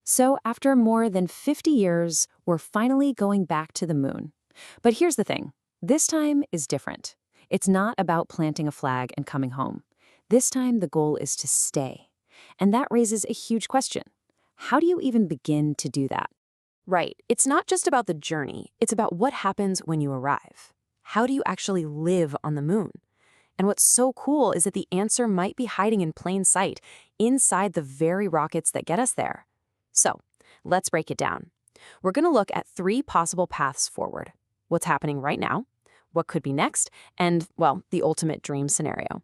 So after more than 50 years, we're finally going back to the moon. But here's the thing. This time is different. It's not about planting a flag and coming home. This time the goal is to stay. And that raises a huge question. How do you even begin to do that? Right. It's not just about the journey, it's about what happens when you arrive. How do you actually live on the moon? And what's so cool is that the answer might be hiding in plain sight, inside the very rockets that get us there. So, let's break it down. We're going to look at 3 possible paths forward. What's happening right now, what could be next, and, well, the ultimate dream scenario.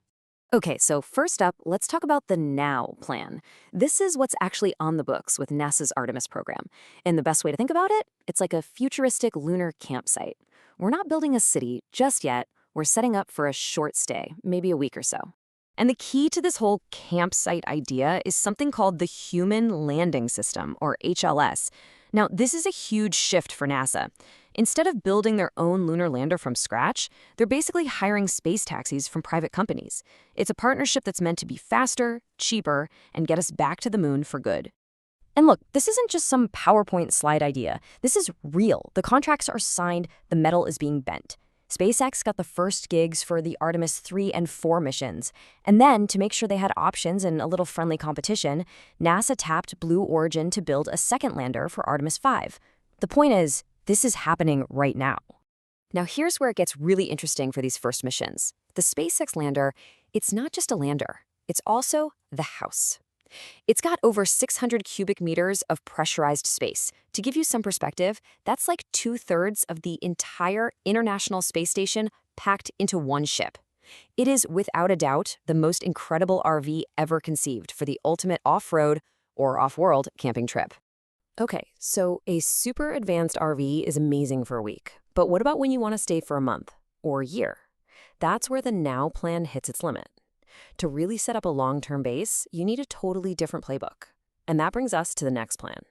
Okay, so first up, let's talk about the NOW plan. This is what's actually on the books with NASA's Artemis program. And the best way to think about it, it's like a futuristic lunar campsite. We're not building a city just yet. We're setting up for a short stay, maybe a week or so. And the key to this whole campsite idea is something called the Human Landing System, or HLS. Now, this is a huge shift for NASA. Instead of building their own lunar lander from scratch, they're basically hiring space taxis from private companies. It's a partnership that's meant to be faster, cheaper, and get us back to the moon for good. And look, this isn't just some PowerPoint slide idea. This is real. The contracts are signed, the metal is being bent. SpaceX got the first gigs for the Artemis 3 and 4 missions. And then, to make sure they had options and a little friendly competition, NASA tapped Blue Origin to build a second lander for Artemis 5. The point is, this is happening right now. Now here's where it gets really interesting for these first missions. The SpaceX lander, it's not just a lander. It's also the house. It's got over 600 cubic meters of pressurized space. To give you some perspective, that's like 2/3 of the entire International Space Station packed into one ship. It is, without a doubt, the most incredible RV ever conceived for the ultimate off-road or off-world camping trip. Okay, so a super advanced RV is amazing for a week. But what about when you want to stay for a month or a year? That's where the NOW plan hits its limit. To really set up a long-term base, you need a totally different playbook. And that brings us to the next plan.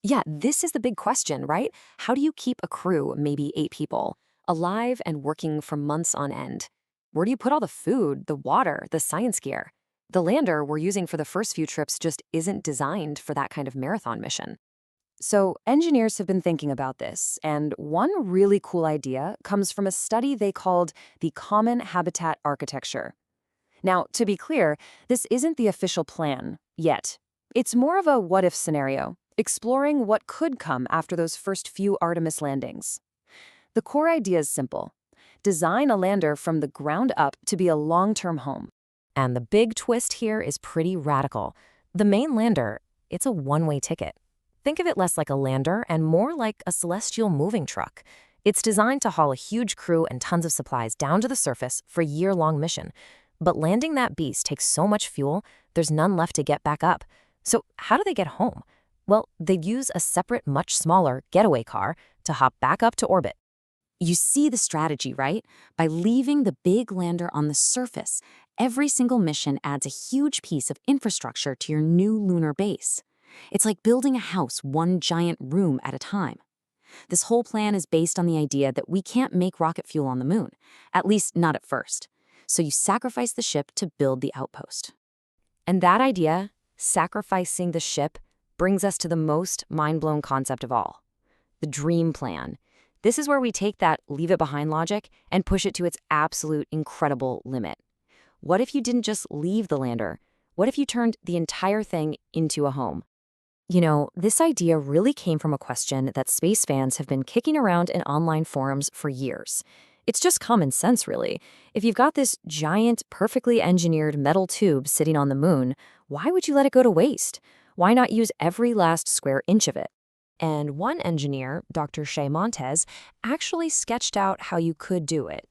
Yeah, this is the big question, right? How do you keep a crew, maybe 8 people, alive and working for months on end? Where do you put all the food, the water, the science gear? The lander we're using for the first few trips just isn't designed for that kind of marathon mission. So engineers have been thinking about this, and one really cool idea comes from a study they called the Common Habitat Architecture. Now, to be clear, this isn't the official plan yet. It's more of a what-if scenario, exploring what could come after those first few Artemis landings. The core idea is simple. Design a lander from the ground up to be a long-term home. And the big twist here is pretty radical. The main lander, it's a one-way ticket. Think of it less like a lander and more like a celestial moving truck. It's designed to haul a huge crew and tons of supplies down to the surface for a year-long mission. But landing that beast takes so much fuel, there's none left to get back up. So how do they get home? Well, they'd use a separate, much smaller getaway car to hop back up to orbit. You see the strategy, right? By leaving the big lander on the surface, every single mission adds a huge piece of infrastructure to your new lunar base. It's like building a house one giant room at a time. This whole plan is based on the idea that we can't make rocket fuel on the moon, at least not at first. So you sacrifice the ship to build the outpost. And that idea, sacrificing the ship, brings us to the most mind-blown concept of all, the dream plan. This is where we take that leave-it-behind logic and push it to its absolute incredible limit. What if you didn't just leave the lander? What if you turned the entire thing into a home? You know, this idea really came from a question that space fans have been kicking around in online forums for years. It's just common sense, really. If you've got this giant, perfectly engineered metal tube sitting on the moon, why would you let it go to waste? Why not use every last square inch of it? And one engineer, Dr. Shay Montez, actually sketched out how you could do it.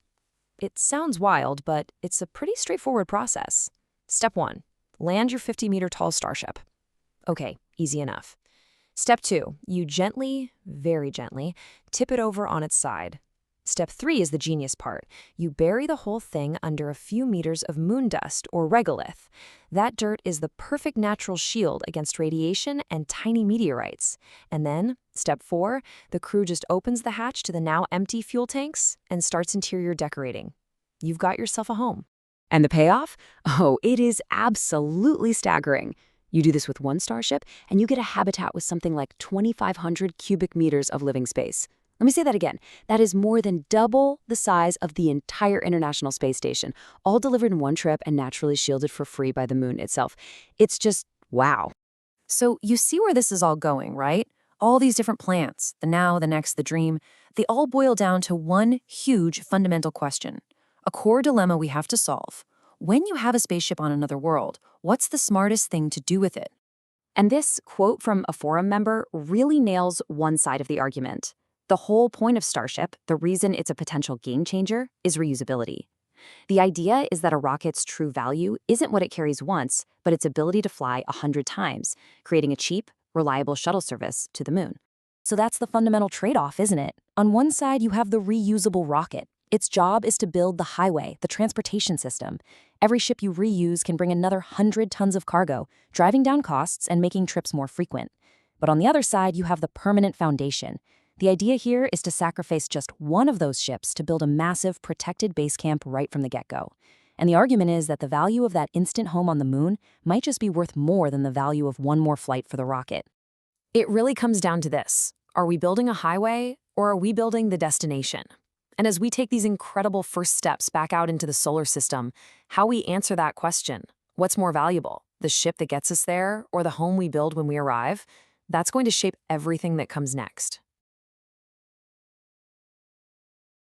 It sounds wild, but it's a pretty straightforward process. Step 1. Land your 50-meter tall Starship. Okay, easy enough. Step 2. You gently, very gently, tip it over on its side. Step 3 is the genius part. You bury the whole thing under a few meters of moon dust, or regolith. That dirt is the perfect natural shield against radiation and tiny meteorites. And then, step 4, the crew just opens the hatch to the now empty fuel tanks and starts interior decorating. You've got yourself a home. And the payoff? Oh, it is absolutely staggering. You do this with one Starship, and you get a habitat with something like 2,500 cubic meters of living space. Let me say that again. That is more than double the size of the entire International Space Station, all delivered in one trip and naturally shielded for free by the moon itself. It's just wow. So you see where this is all going, right? All these different plans, the now, the next, the dream, they all boil down to one huge fundamental question, a core dilemma we have to solve. When you have a spaceship on another world, what's the smartest thing to do with it? And this quote from a forum member really nails one side of the argument. The whole point of Starship, the reason it's a potential game changer, is reusability. The idea is that a rocket's true value isn't what it carries once, but its ability to fly 100 times, creating a cheap, reliable shuttle service to the moon. So that's the fundamental trade-off, isn't it? On one side, you have the reusable rocket. Its job is to build the highway, the transportation system. Every ship you reuse can bring another 100 tons of cargo, driving down costs and making trips more frequent. But on the other side, you have the permanent foundation. The idea here is to sacrifice just one of those ships to build a massive, protected base camp right from the get-go. And the argument is that the value of that instant home on the moon might just be worth more than the value of one more flight for the rocket. It really comes down to this. Are we building a highway, or are we building the destination? And as we take these incredible first steps back out into the solar system, how we answer that question, what's more valuable, the ship that gets us there or the home we build when we arrive, that's going to shape everything that comes next.